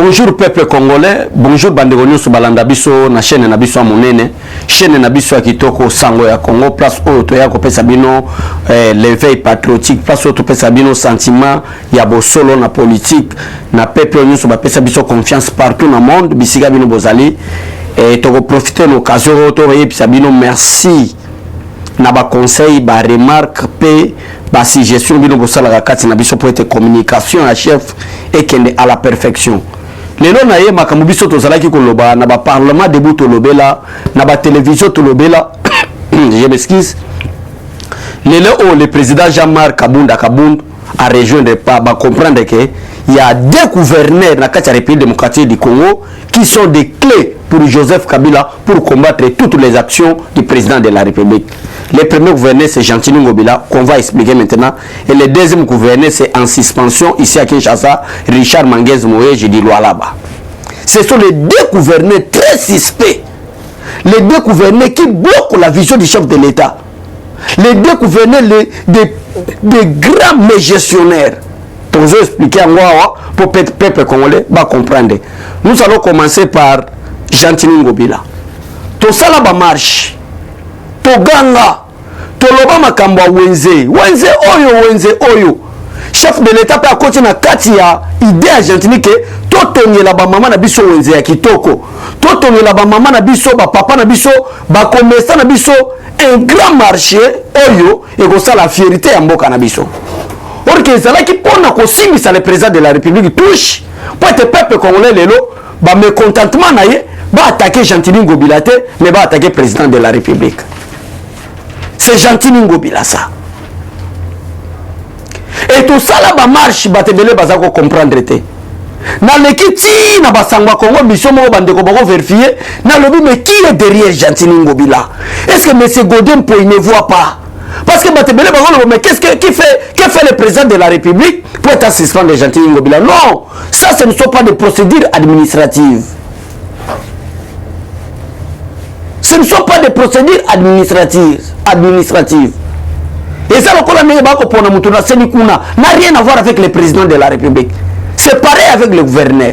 Bonjour peuple congolais, bonjour bandeko nyonso balanda biso na chaîne na biso monene, chaîne na biso ya kitoko sango ya Congo, place oyo to ya kopesa bino l'éveil patriotique, place oyo to pesa bino sentiment ya bosolo na politique, na peuple nyonso ba pesa biso confiance partout na monde, bisika bino bozali et to profiter l'occasion to yebisa bino merci na ba conseil ba remarque pe ba suggestion bino bosala kati na biso pour être communication à chef et kende à la perfection. Lelo na ye makambo biso tozalaki koloba na ba parlement debout tolobela na ba télévision tolobela je m'excuse. Lelo le président Jean-Marc Kabunda a rejoindre pas ba comprendre que il y a deux gouverneurs dans la République démocratique du Congo qui sont des clés pour Joseph Kabila pour combattre toutes les actions du président de la République. Le premier gouverneur, c'est Jean-Tini Ngobila, qu'on va expliquer maintenant. Et le deuxième gouverneur, c'est en suspension, ici à Kinshasa, Richard Manguez Moye, je dis Lualaba. Ce sont les deux gouverneurs très suspects. Les deux gouverneurs qui bloquent la vision du chef de l'État. Les deux gouverneurs, des grands gestionnaires. Pour vous expliquer pour le peuple congolais va comprendre. Nous allons commencer par Jean-Tini Ngobila. Tout ça là marche. Toganga. Toloba makamba wenze. Wenze oyo. Chef de l'État peut continuer na kati ya idée argentinique totongela ba mama na biso wenze ya kitoko. Totongela ba mama na biso ba papa na biso ba commerçant na biso un grand marché oyo et ko ça la fierté ya mboka na biso. Or que ça là qui pona ko simbisa le président de la République touche pour être peuple congolais lelo ba mécontentement na ye ba attaquer Jean-Tini Ngobila te mais ba attaquer président de la République. C'est Jean-Tini Ngobila ça. Et tout ça là ba marche ba tebele bazako comprendre te. Na lekiti na basangwa Congo mission mo bandeko bako vérifier na lobi mais qui est derrière Jean-Tini Ngobila? Est-ce que monsieur Godin il ne voit pas? Parce que Batebele Bagolo, mais qu'est-ce que fait le président de la République pour être assistant de Jean-Tini Ngobila? Non, ça ce ne sont pas des procédures administratives. Ce ne sont pas des procédures administratives. Et ça, n'a rien à voir avec le président de la République. C'est pareil avec le gouverneur.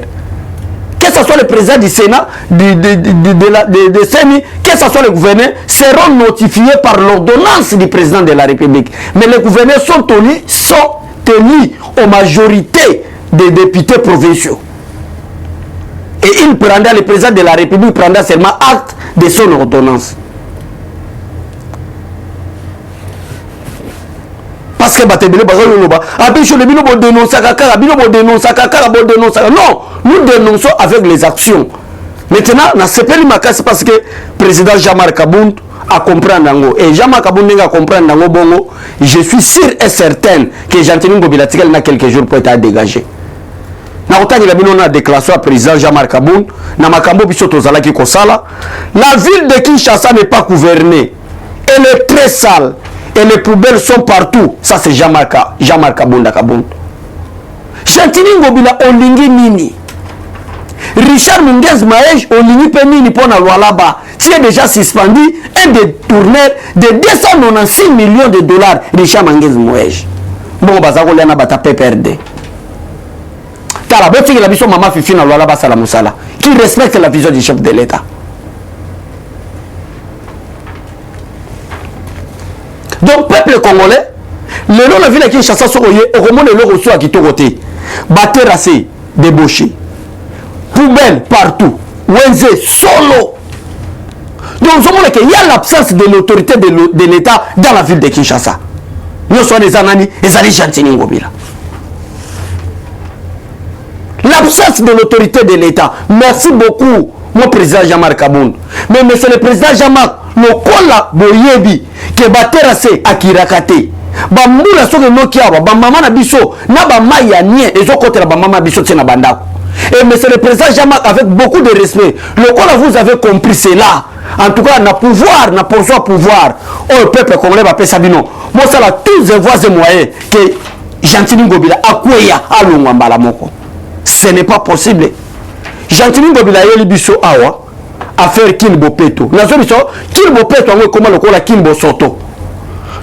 Que ce soit le président du Sénat, de CENI, que ce soit le gouverneur, seront notifiés par l'ordonnance du président de la République. Mais les gouverneurs sont tenus aux majorités des députés provinciaux. Et le président de la République prendra seulement acte de son ordonnance. Parce que non, nous dénonçons avec les actions. Maintenant, parce que le président Jean-Marc Kabunda a compris Nango. Et Jean-Marc Kabunda a compris Nango Bongo. Je suis sûr et certain que Jean-Tini Ngobila a quelques jours pour être dégagé. Na otani la bino na déclaration à président Jean-Marc Kabunda na makambo biso tozala ki kosala. La ville de Kinshasa n'est pas gouvernée. Elle est très sale. Et les poubelles sont partout. Ça c'est Jean-Marc Kabunda. Jean-Tini Ngobila olingi nini? Richard Manguez Moye olingi pe nini pona Lualaba? Tu es déjà suspendu un détourneur de 296 millions de dollars. Richard Manguez Moye. Bon bazako lena bata PPRD. Tala boti la biso mama fifi na Lualaba sala musala qui respecte la vision du chef de l'État. Donc, peuple congolais, le long de la ville qui chasse sur Oye, au moment de l'eau reçu à Kitoroté, terrassé, débauché, poubelle partout, Wenze, solo. Donc, on voit qu'il y a l'absence de l'autorité de l'État dans la ville de Kinshasa. Nous sommes des anani, et ça les Jean-Tini Ngobila. L'absence de l'autorité de l'État. Merci beaucoup, mon président Jean-Marc Kabunda. Mais monsieur le président Jean-Marc, le kola boyebi ke baterase akirakate ba mbula soke nokiaba ba mama na biso na ba maya nie ezokotela ba mama biso tsena bandako. Et monsieur le président Jean-Marc, avec beaucoup de respect, le kola vous avez compris cela. En tout cas, na pouvoir, na pouvoir, oh le peuple congolais va payer sabino. Moi ça là tous les voies et moyens que Jean-Tini Ngobila akweya alongwa mbala moko. Ce n'est pas possible. Jean-Tini Ngobila yeli biso awa affaire Kilbo Peto. Nazo biso Kilbo Peto ngo comment le kola Kilbo Soto.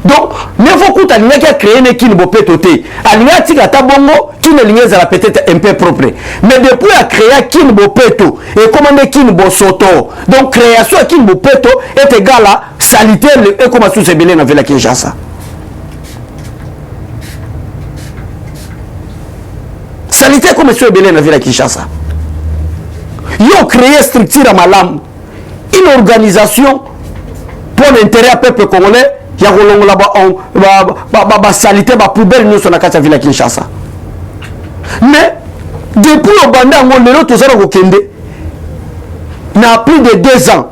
Donc, ne faut pas créer une qui ne peut pas toter. Alinga tika tabongo qui ne ligne ça peut-être un peu propre. Mais depuis à créer qui ne peut pas to et commander qui ne peut soto. Donc création qui ne peut pas to est égal à salité et comment sous se belé dans la Kinshasa. Salité comme sous belé dans la Kinshasa. Yo créé structure à malam une organisation pour l'intérêt du peuple congolais. Il y a la salité, la poubelle, nous sommes à la ville de Kinshasa. Mais, depuis le bandit, on a tous n'a plus de 2 ans.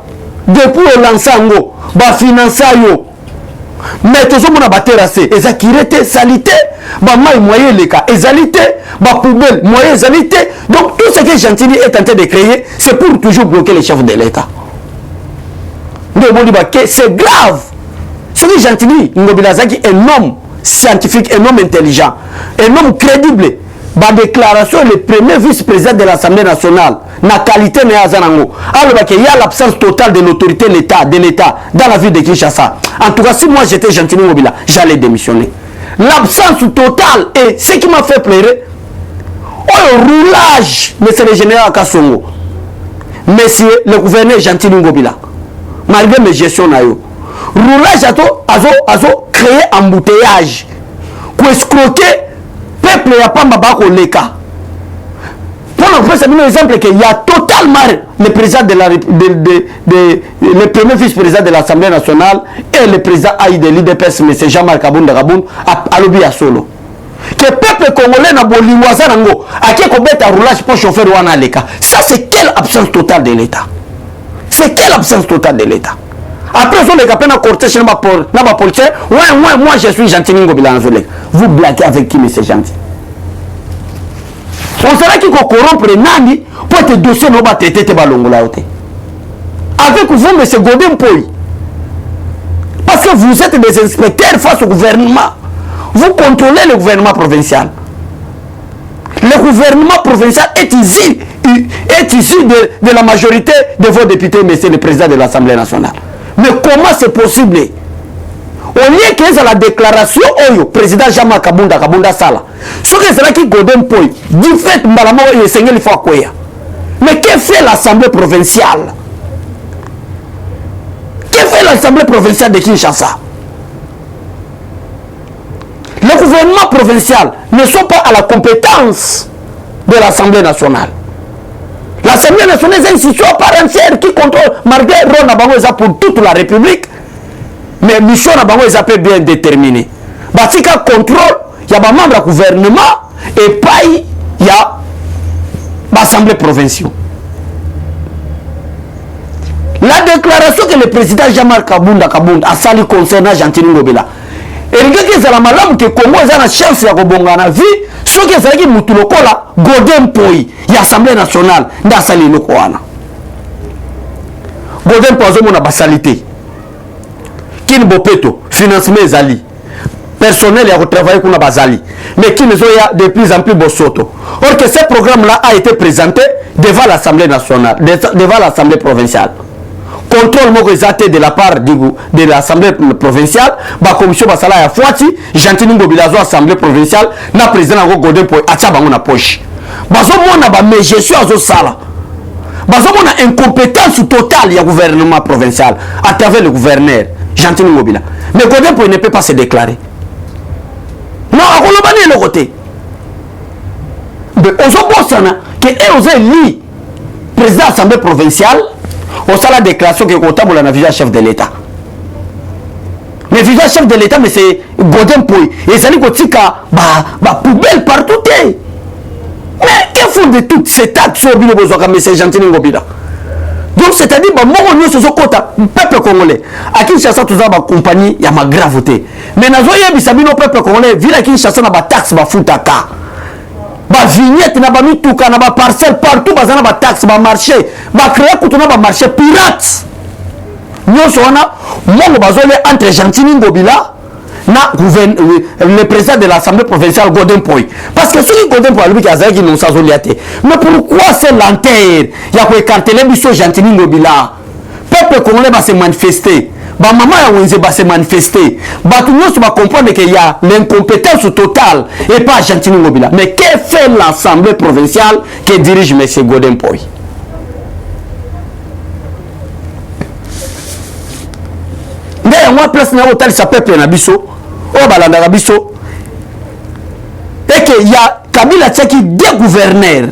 Depuis le lancement, on a financé. Mais tout le monde a terrassé. Et ça qui était salité, il moyen les cas. Et salité, poubelle, moyen salité. Donc, tout ce que Gentilly est en train de créer, c'est pour toujours bloquer les chefs de l'État. C'est grave. Ce que Gentilly Ngobilazaki est un homme scientifique, un homme intelligent, un homme crédible. Ma déclaration, le premier vice-président de l'Assemblée nationale, na qualité de Azanango. Alors qu'il y a l'absence totale de l'autorité de l'État dans la ville de Kinshasa. En tout cas, si moi j'étais Gentilly Ngobila, j'allais démissionner. L'absence totale et ce qui m'a fait pleurer, le roulage, monsieur le général Kassongo, monsieur le gouverneur Gentilly Ngobila, malgré mes gestions naïo. Roulage a créé embouteillage pour escroquer peuple et pas mabako leka. Pour un exemple qu'il y a totalement le président de la le premier vice-président de l'Assemblée nationale et le président Aïe de l'IDPS, M. Jean-Marc Abounda Gaboun, à l'objet à solo. Que le peuple congolais n'a pas l'Iwazanango, à qui qu'on un roulage pour chauffeur ou en leka. Ça, c'est quelle absence totale de l'État? C'est quelle absence totale de l'État? Après, les gars, na cortège, na policier, ouais, moi je suis Gentilly Ngobila. Vous blaguez avec qui, monsieur Gentilly? On sera qui corrompre Nani pour te dossier no ba tete te balongola. Avec vous, monsieur Godin Poy. Parce que vous êtes des inspecteurs face au gouvernement. Vous contrôlez le gouvernement provincial. Le gouvernement provincial est issu de la majorité de vos députés, monsieur le président de l'Assemblée nationale. Mais comment c'est possible? Au lieu qu'il y ait la déclaration, le président Jean-Marc Kabunda Sala, ce que c'est là qui Godin Poy, du fait que il faut quoi? Mais que fait l'Assemblée provinciale? Que fait l'Assemblée provinciale de Kinshasa? Le gouvernement provincial ne sont pas à la compétence de l'Assemblée nationale. L'Assemblée nationale est une institution à part entière qui contrôle, malgré Ron pour toute la République, mais mission est bien déterminée. Parce qu'il y a contrôle, il y a des membres du gouvernement et pas il y a l'Assemblée provinciale. La déclaration que le président Jean-Marc Kabunda a sali concernant Gentilly Ngobila. Et les gens qui ont la malam que Congo a la chance de bonga na vie, ceux qui ont mutulokola Godin Poy, il y a l'Assemblée nationale dans sali lokoana. Godin Poy a la salité. Qui ne bopeto financement zali. Personnel a travaillé pour la bazali, mais qui ne sont de plus en plus bossoto. Or que ce programme-là a été présenté devant l'Assemblée nationale, devant l'Assemblée provinciale. Contrôle mobilisé de la part de l'Assemblée provinciale, la commission basala ya Fouati, Gentilly Ngobila zo Assemblée provinciale, na président Godin Poy acha bango na poche. Bazo mona ba me gestion azo sala. Bazo mona incompétence totale ya gouvernement provincial à travers le gouverneur Gentilly Ngobila. Mais Godin Poy ne peut pas se déclarer. Non, à Kolobani le côté. Mais aux opposants que eux li président de l'Assemblée provinciale, on a la déclaration que comptable la visa chef de l'État. Mais visa chef de l'État, mais c'est Godin Poy. Et ça dit que tu as poubelle partout. Mais que font de toutes ces taxes sur le besoin comme M. Gentilly Ngobila? Donc c'est-à-dire que moi, je suis au peuple congolais. À Kinshasa, tout ça, ma compagnie, il y a ma gravité. Mais dans le peuple congolais, vu à Kinshasa, il y a des taxes, il y a des taxes. Ba vignette na ba mituka na ba parcelle partout bazana ba taxe ba marché ba créer kutuna ba marché pirate nyoso wana mongo bazole entre Gentilly Ngobila na le président de l'Assemblée provinciale Godin Poy parce que celui Godin Poy lui qui a zaki non sazoliate mais pourquoi c'est l'antenne il y a quoi écarter les biso Gentilly Ngobila peuple congolais va se manifester ba maman ya wenze ba se manifester ba tout le monde va comprendre qu'il y a l'incompétence totale et pas Gentini Ngobila. Mais que fait l'Assemblée provinciale que dirige M. Godin Poy? Mais moi place na hotel ça peuple na biso o balanda na biso et que y a Kabila Tsaki deux gouverneurs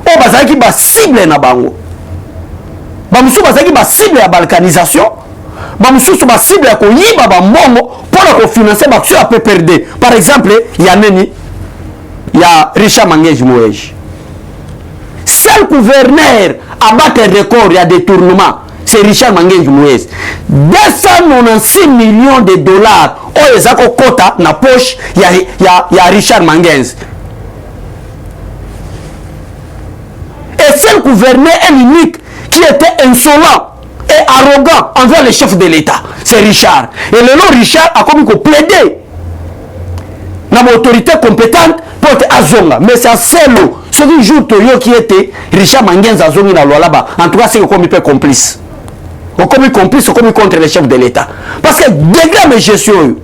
o bazaki ba cible na bango ba musu bazaki ba cible ya balkanisation ba musu ba cible ya ko yiba ba mbongo pour ko financer ba action à PPRD. Par exemple il y a neni il y a Richard Mangenji Moej, seul gouverneur à battre record, il y a des tournements, c'est Richard Mangenji Moez. 296 millions de dollars oh ezako kota na poche il y a Richard Mangenji. Et seul gouverneur unique qui était insolent et arrogant envers le chef de l'État, c'est Richard. Et le nom Richard a comme plaidé dans l'autorité compétente pour être Azonga. Mais c'est seul ce qui joue Toyo qui était Richard Mangenza Azongi dans là-bas. En tout cas, c'est comme il peut complice. Comme il complice, comme il contre le chef de l'État. Parce que degré de gestion,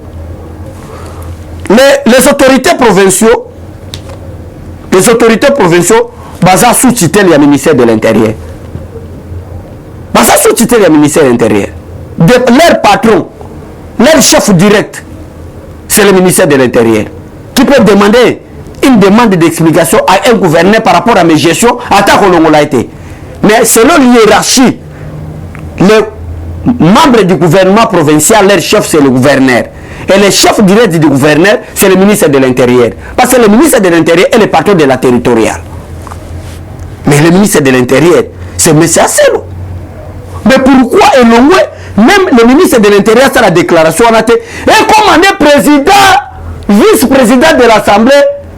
les autorités provinciaux, basent sous tutelle du ministère de l'Intérieur. Basent sous tutelle du ministère de l'Intérieur. Leur patron, leur chef direct, c'est le ministère de l'Intérieur. Qui peut demander une demande d'explication à un gouverneur par rapport à mes gestions, à tant qu'on l'a été. Mais selon l'hiérarchie, les membres du gouvernement provincial, leur chef c'est le gouverneur. Et le chef direct du gouverneur, c'est le ministre de l'Intérieur. Parce que le ministre de l'Intérieur est le patron de la territoriale. Mais le ministre de l'Intérieur, c'est M. Asselo. Mais pourquoi Elongwe, même le ministre de l'Intérieur, c'est la déclaration, et comme on est président, vice-président de l'Assemblée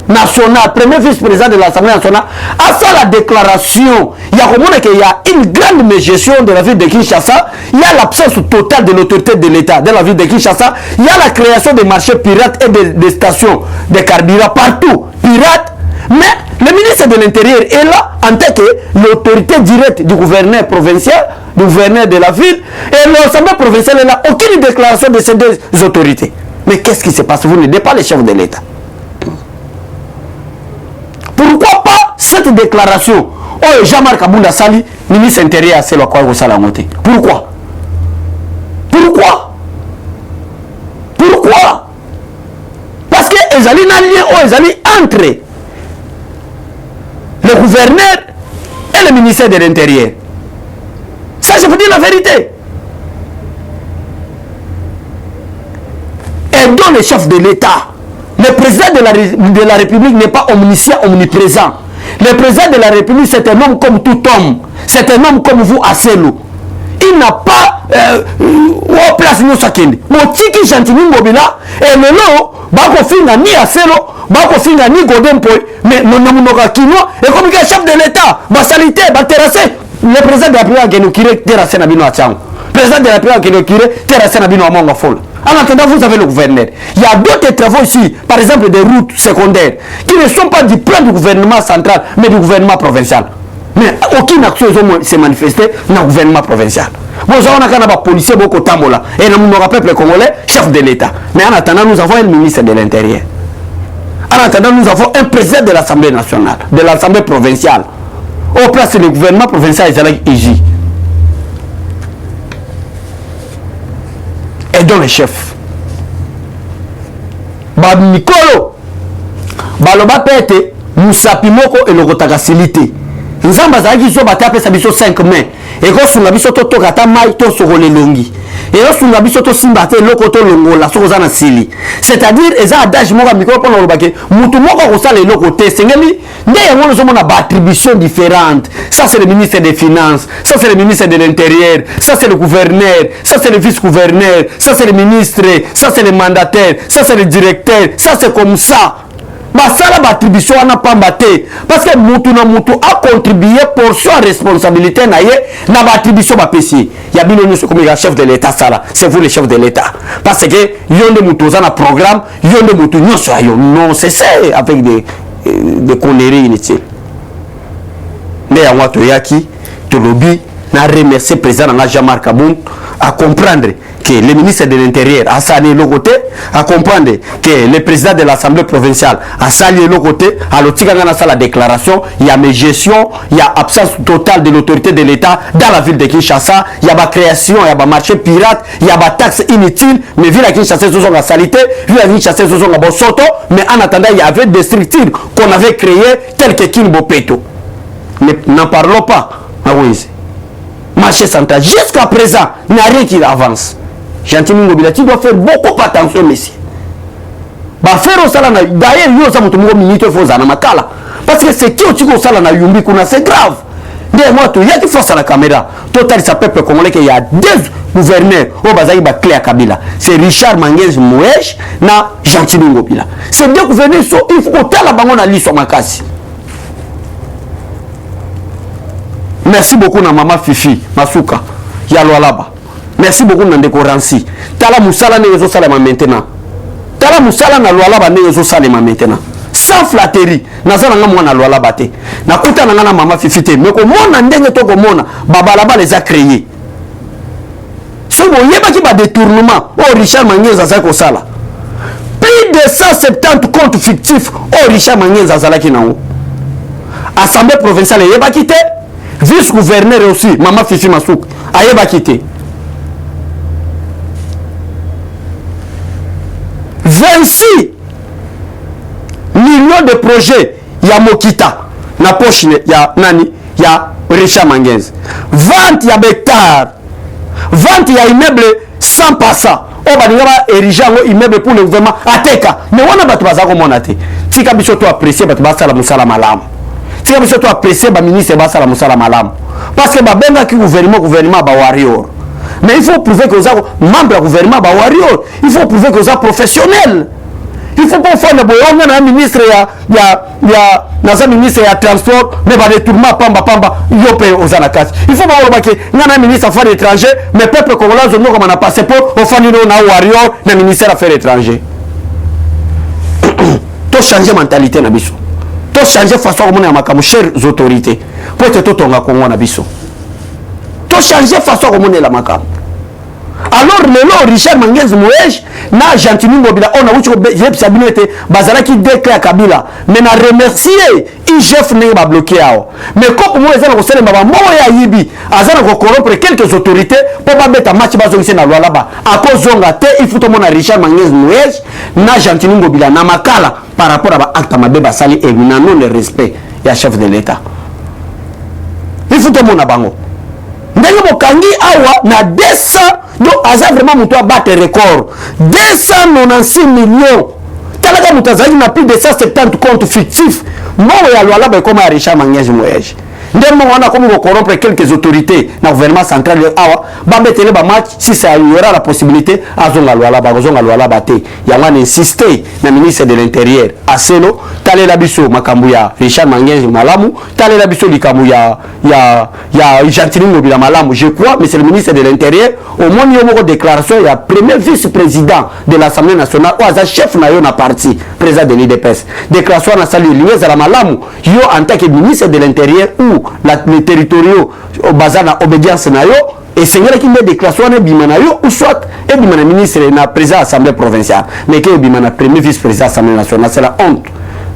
nationale, premier vice-président de l'Assemblée nationale, à ça la déclaration, il y a une grande mégestion de la ville de Kinshasa, il y a l'absence totale de l'autorité de l'État dans la ville de Kinshasa, il y a la création des marchés pirates et des stations de carburant partout, pirates, mais le ministre de l'Intérieur est là en tant que l'autorité directe du gouverneur provincial, du gouverneur de la ville, et l'Assemblée provinciale n'a aucune déclaration de ces deux autorités. Mais qu'est-ce qui se passe? Vous n'aidez pas les chefs de l'État. Pourquoi pas cette déclaration? Oh, Jean-Marc Abounda Sali, ministre intérieur, c'est le quoi vous allez monter. Pourquoi? Parce que les alliés entre le gouverneur et le ministère de l'Intérieur. Ça, je vous dis la vérité. Et dont le chef de l'État, le président de la République n'est pas omniscient, omniprésent. Le président de la République, c'est un homme comme tout homme. C'est un homme comme vous, Asselo. Il n'a pas place nous sakende. Mon tiki Gentini Ngobila et le lot, bako finga ni Asselo, bako finga ni Godin Poy, mais non namunoka kino et comme le chef de l'État, ba salité, ba terrasser. Le président de la République a nous terrasser na bino atchang. Le président de la République a nous terrasser na bino amonga folle. En attendant, vous avez le gouverneur. Il y a d'autres travaux ici, par exemple des routes secondaires, qui ne sont pas du plan du gouvernement central, mais du gouvernement provincial. Mais aucune action s'est manifestée dans le gouvernement provincial. Bon, on a des policiers, beaucoup de tambola, et nous avons peuple congolais, chef de l'État. Mais en attendant, nous avons un ministre de l'Intérieur. En attendant, nous avons un président de l'Assemblée nationale, de l'Assemblée provinciale. Au place du gouvernement provincial, il y et donc le chef Bab Mikolo Baloba Pete Musapi Moko et le Rotagassilité Nzamba Zagi so batape sa biso 5 mains et ko sunga biso to kata mai to sogole longi et ko sunga biso to simba te loko to longola so za na sili, c'est-à-dire eza adage moka mikolo pona lobake mutu moko ko sala loko te sengeli nde yango zo mona ba attribution différente. Ça c'est le ministre des Finances, ça c'est le ministre de l'Intérieur, ça c'est le gouverneur, ça c'est le vice-gouverneur, ça c'est le ministre, ça c'est le mandataire, ça c'est le directeur, ça c'est comme ça. Basala l'attribution n'a pas batté parce que mutu na mutu a contribué portion à responsabilité na ye na l'attribution ba pesi ya bino nyuso comme le chef de l'État sala, c'est vous le chef de l'État parce que yonde mutu za na programme yonde mutu nyuso ayo non c'est ça avec des conneries inutiles. Mais ya watu yaki to lobby na remercier président na Jean-Marc Abounda à comprendre que le ministre de l'Intérieur a sali le côté, à comprendre que le président de l'Assemblée provinciale a sali le côté, à l'autikanga la déclaration, il y a mes gestions, il y a absence totale de l'autorité de l'État dans la ville de Kinshasa, il y a ma création, il y a ma marché pirate, il y a ma taxe inutile, mais ville de Kinshasa, ce sont la salité, ville de Kinshasa, ce sont la Bosoto, mais en attendant, il y avait des structures qu'on avait créées, telles que Kinbopeto. Mais n'en parlons pas. Ah oui. Marché central, jusqu'à présent, il n'y a rien qui avance. Gentiment Ngobila, tu dois faire beaucoup attention, messieurs. Bah faire au salana, d'ailleurs, il y a ça mon minute faut ça na makala. Parce que c'est qui au tigo salana yumbi kuna c'est grave. Dès moi tu y a qui force à la caméra. Total ça peuple congolais qu'il y a deux gouverneurs au Bazaï Bakle à Kabila. C'est Richard Manguez Mouesh na Gentiment Ngobila. C'est deux gouverneurs il faut que la bango na liso makasi. Merci beaucoup na maman Fifi Masuka Yalo Alaba. Merci beaucoup na Ndeko Ransi. Tala musala ne yezo salema maintenant. Tala musala na Alaba ne yezo salema maintenant. Sans flatterie. Nazana nga mwana Alaba te. Na kuta na ngana maman Fifi te. Mais ko mona ndenge to ko mona baba Alaba les a créés. Si vous yeba ki ba détournement au Richard Manguez za ko sala. Plus de 170 comptes fictifs au Richard Manguez za ki na o. Assemblée provinciale yeba ki te. Vice-gouverneur aussi, Maman Fifi Masouk, Ayeba quitté. 26 millions de projets, il y a Mokita, na poche, il y a Nani, il y a Richard Manguez. Vente, il y a Bectar. Vente, il y a immeuble sans passant. On va ériger un immeuble pour le gouvernement à Teka. Mais on a battu Bazako Monate. Si tu as apprécié, tu as la Moussala Malam. Si tu as apprécié, le ministre va la Moussala Malam. Parce que le gouvernement va warrior. Mais il faut prouver que vous êtes membre du gouvernement va warrior. Il faut prouver que vous êtes professionnel. Il ne faut pas faire le ministre, il y a ministre de transport, mais il y a des tourments, il faut pas que un ministre des Affaires étrangères, mais le peuple congolais, comme on a passé pour, on fait un warrior, le ministère des Affaires étrangères. Tu changer mentalité, Nabiso. Tu changer façon de mes chères autorités. Pour que tu aies un Congo, Nabiso. Tu changer façon de la makam. Alors, le Richard Manguez Mouesh, na Gentiment Ngobila, on a eu Jeb Sabinete, Bazala qui déclare Kabila, mais na remercier, IGF n'est pas bloqué. Mais comme moi, les gens ont moi et Yibi, Azana va corrompre quelques autorités pour pas mettre un match basé dans la loi là-bas. À cause de il faut que mon Richard Manguez Mouesh, na Gentiment Ngobila, na Makala, par rapport à l'acte Mabé Basali et non le respect et à chef de l'État. Il faut que mon abango. Ndenge mokangi awa na 200 donc aza vraiment muto battre record 296 millions talaka mutazali na plus de 170 comptes fictifs moi ya lwala ba comme Richard Manguez Mouesh ndemo wana comme corrompre quelques autorités na gouvernement central awa ba betele ba match si ça y aura la possibilité azonga lwala ba te ya wana insister na ministre de l'Intérieur aselo talela biso makambu ya Richard Manguez malamu talela biso likamu ya Gentiment Ngobila malamu je crois mais c'est le ministre de l'Intérieur au moins il y a une déclaration il y a premier vice-président de l'Assemblée nationale ou à chef na yo na parti président de l'IDPS déclaration na sali lié à la malamu yo en tant que ministre de l'Intérieur ou les territoriaux au bazar na obédience na yo et c'est là qui met déclaration na bimana yo ou soit et bimana ministre na président de l'Assemblée provinciale mais que bimana premier vice-président de l'Assemblée nationale c'est la honte.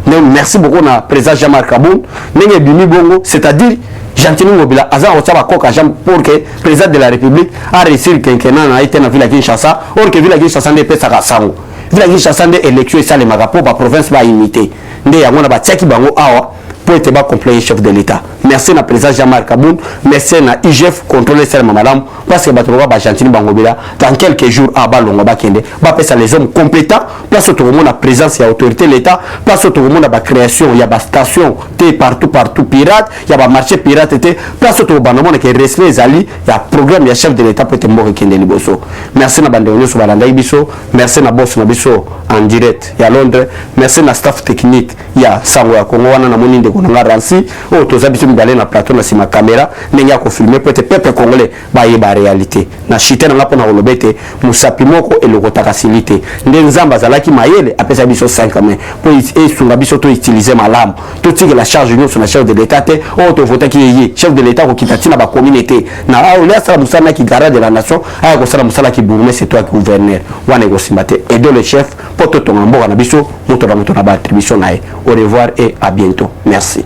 Merci beaucoup na président Jean-Marc Aboun nenge bimi bongo c'est-à-dire Gentiment Ngobila azan otaba koka jam pour que le président de la République a réussi le quinquennat na été na ville Kinshasa or que ville Kinshasa ne pesa ka sango ville Kinshasa de élection et ça les magapo ba province ba imiter nde ya ngona ba tsaki bango awa pour être bas complet chef de l'État. Merci na président Jean-Marc Aboun, merci na IGF contrôler celle madame parce que Batoba ba Gentiment Ngobila dans quelques jours à Balonga ba kende ba pesa les hommes compétents place au monde la présence et autorité l'État place au monde ba création il y a ba station té partout pirate il y a ba marché pirate té place au monde que respect zali il y a programme il y a chef de l'État pour te moko kende liboso. Merci na bande onyo so balanda biso, merci na boss na biso en direct ya Londres, merci na staff technique ya Sango ya Congo wana na moninde ndeko na Ransi o toza biso mibale na plateau na sima caméra ndenge ko filmer peut-être peuple congolais ba yeba réalité na chité na ngapo na kolobete musapi moko elokota facilité ndenge nzamba zalaki mayele apesa biso 5 mains pour esunga biso to utiliser malamu to tike la charge union sur la chef de l'état te o to vota ki yé chef de l'état ko kitati na ba communauté na o lesa musana ki garant de la nation aya ko sala musala ki bourgmestre c'est toi qui gouverneur wana ko simbate et de le chef pour to tonga mboka na biso moto na ba attribution na. Au revoir et à bientôt. Merci.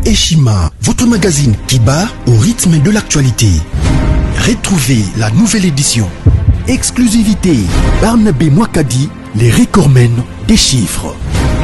Eshima, votre magazine qui bat au rythme de l'actualité. Retrouvez la nouvelle édition. Exclusivité, Barnabé Mwakadi, les recordmen des chiffres.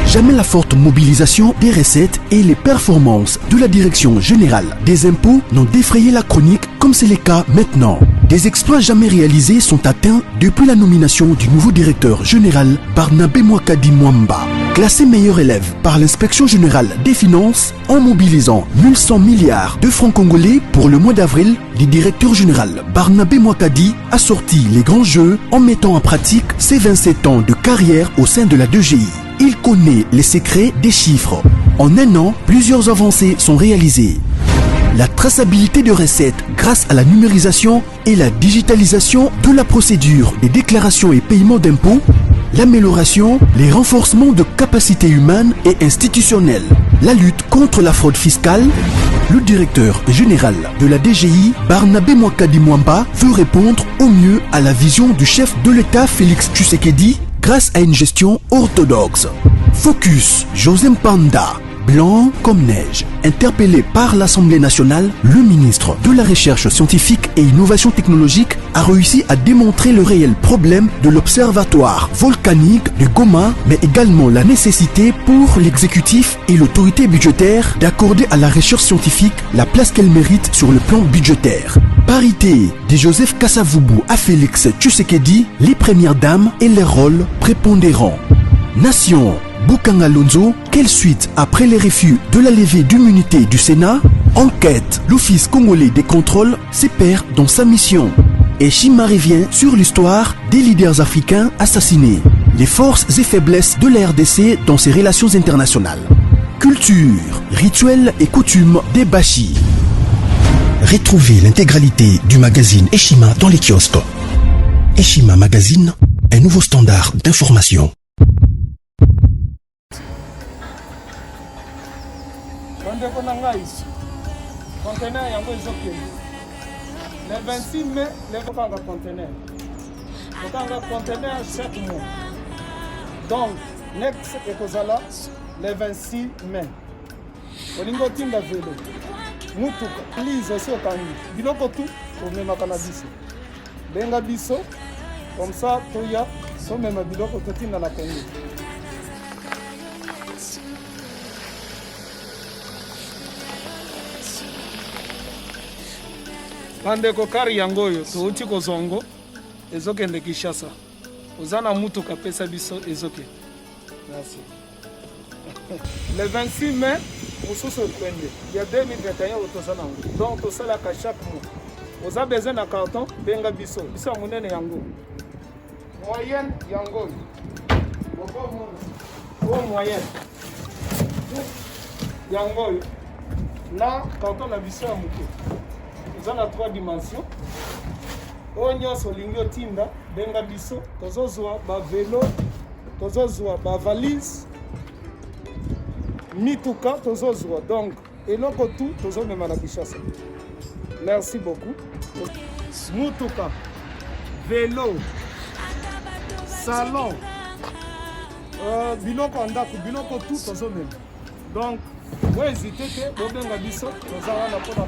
Jamais la forte mobilisation des recettes et les performances de la Direction générale des impôts n'ont défrayé la chronique comme c'est le cas maintenant. Des exploits jamais réalisés sont atteints depuis la nomination du nouveau directeur général Barnabé Mwakadi Mwamba. Classé meilleur élève par l'inspection générale des finances en mobilisant 1100 milliards de francs congolais pour le mois d'avril, le directeur général Barnabé Mwakadi a sorti les grands jeux en mettant en pratique ses 27 ans de carrière au sein de la DGI. Il connaît les secrets des chiffres. En un an, plusieurs avancées sont réalisées. La traçabilité de recettes grâce à la numérisation et la digitalisation de la procédure des déclarations et paiements d'impôts, l'amélioration, les renforcements de capacités humaines et institutionnelles, la lutte contre la fraude fiscale. Le directeur général de la DGI, Barnabé Mwakadi Mwamba, veut répondre au mieux à la vision du chef de l'État Félix Tshisekedi grâce à une gestion orthodoxe. Focus, José Mpanda, blanc comme neige. Interpellé par l'Assemblée nationale, le ministre de la Recherche scientifique et innovation technologique a réussi à démontrer le réel problème de l'observatoire volcanique de Goma, mais également la nécessité pour l'exécutif et l'autorité budgétaire d'accorder à la recherche scientifique la place qu'elle mérite sur le plan budgétaire. Parité de Joseph Kasavubu à Félix Tshisekedi, les premières dames et leurs rôles prépondérants. Nation, Bukanga Lonzo, quelle suite après les refus de la levée d'immunité du Sénat? Enquête, l'Office congolais des contrôles se perd dans sa mission. Et Shima revient sur l'histoire des leaders africains assassinés, les forces et faiblesses de la RDC dans ses relations internationales. Culture, rituels et coutumes des Bashi. Retrouvez l'intégralité du magazine Eshima dans les kiosques. Eshima Magazine, un nouveau standard d'information. Le 26 mai, les conteneurs. Conteneur chaque mois. Donc, next ekozala le 26 mai. Olingo tinda velo. Mutuka, please aussi okangi. Biloko tout, omemaka na biso. Benga biso, comme ça, toya, so mema biloko totinda na Congo. Bandeko kari yango oyo touti kozongo ezokende Kinshasa. Ozana mutuka pesa biso ezoke. Merci. Le 26 mai, mosusu ekwende. Il y a 2021 otozana ngo. Donc tosala ka chaque mois. Oza besoin na carton benga biso. Biso munene yango. Moyenne yango. Bon moyenne. Yango. Na carton na biso ya muke. Nous avons 3 dimensions. Onyo solingo tinda benga biso tozozwa ba vélo, tozozwa ba valise, mituka tozozwa. Donc eloko tout tozomema na Kinshasa. Merci beaucoup. Mutuka, vélo, salon, biloko ndako, biloko tout tozomema. Donc moi hésiter que bobenga biso tozala na pona